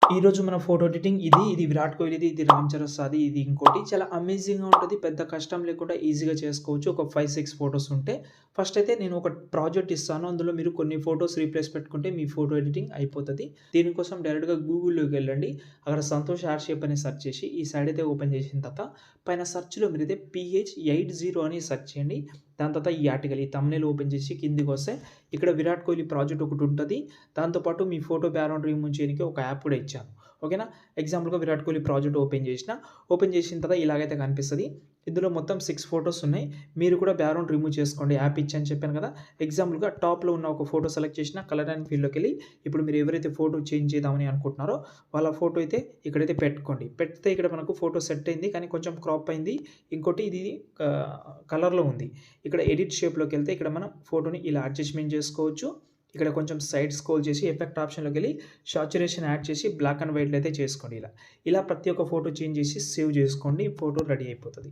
ఈరోజు మన photo editing ఇది విరాట్ కోహ్లీది, ఇది రామ్ చరణ్ సాది, ఇది ఇంకోటి. చాలా అమేజింగ్‌గా ఉంటది. పెద్ద కష్టం లేకుండా ఈజీగా చేసుకోవచ్చు. ఒక 5, 6 ఫోటోస్ ఉంటే. ఫస్ట్ అయితే నేను ఒక ప్రాజెక్ట్ ఇస్తాను. అందులో మీరు కొన్ని ఫోటోస్ రీప్లేస్ పెట్టుకుంటే మీ ఫోటో ఎడిటింగ్ అయిపోతది. దీనికోసం డైరెక్ట్‌గా గూగుల్‌లోకెళ్ళండి. అక్కడ సంతోష్ యాడ్ షేప్ అని సెర్చ్ చేసి ఈ సైట్ అయితే ఓపెన్ చేసిన తర్వాత పైన సెర్చ్‌లో మీరైతే PH80 అని సెర్చ్ చేయండి. దాని తర్వాత ఈ ఆర్టికల్ ఈ థంబ్‌నెయిల్ ఓపెన్ చేసి కిందికొస్తే ఇక్కడ విరాట్ కోహ్లీ ప్రాజెక్ట్ ఒకటుంటది. దాంతో పాటు మీ ఫోటో బ్యాక్‌గ్రౌండ్ రిమూవ్ చేయడానికి ఒక యాప్ కూడా ఇచ్చాను. ఓకేనా? ఎగ్జాంపుల్‌గా విరాట్ కోహ్లీ ప్రాజెక్ట్ ఓపెన్ చేసిన. ఓపెన్ చేసిన తర్వాత ఇలాగైతే కనిపిస్తది. ఇందులో మొత్తం 6 ఫోటోస్ ఉన్నాయి. మీరు కూడా బ్యాక్‌గ్రౌండ్ రిమూవ్ చేసుకోండి. యాప్ ఇచ్చని చెప్పాను కదా! ఎగ్జాంపుల్‌గా టాప్‌లో ఉన్న ఒక ఫోటో సెలెక్ట్ చేసిన కలర్ అండ్ ఫీల్డ్‌లోకెళ్ళి ఇప్పుడు మీరు ఎవరైతే ఫోటో చేంజ్ చేద్దామని అనుకుంటున్నారో వాళ్ళ ఫోటో అయితే ఇక్కడైతే పెట్టుకోండి. పెడితే ఇక్కడ మనకు ఫోటో సెట్ అయింది. కానీ కొంచెం క్రాప్ అయింది. ఇంకోటి ఇది కలర్‌లో ఉంది. ఇక్కడ ఎడిట్ షేప్‌లోకెళ్తే ఇక్కడ మనం ఫోటోని ఇలా అడ్జస్ట్‌మెంట్ చేసుకోవచ్చు. ఇక్కడ కొంచెం సైడ్ స్క్రోల్ చేసి ఎఫెక్ట్ ఆప్షన్‌లోకెళ్ళి సాచురేషన్ యాడ్ చేసి బ్లాక్ అండ్ వైట్‌లో అయితే చేసుకోండి ఇలా. ఇలా ప్రతి ఒక్క ఫోటో చేంజ్ చేసి సేవ్ చేసుకోండి. ఫోటో రెడీ అయిపోతది.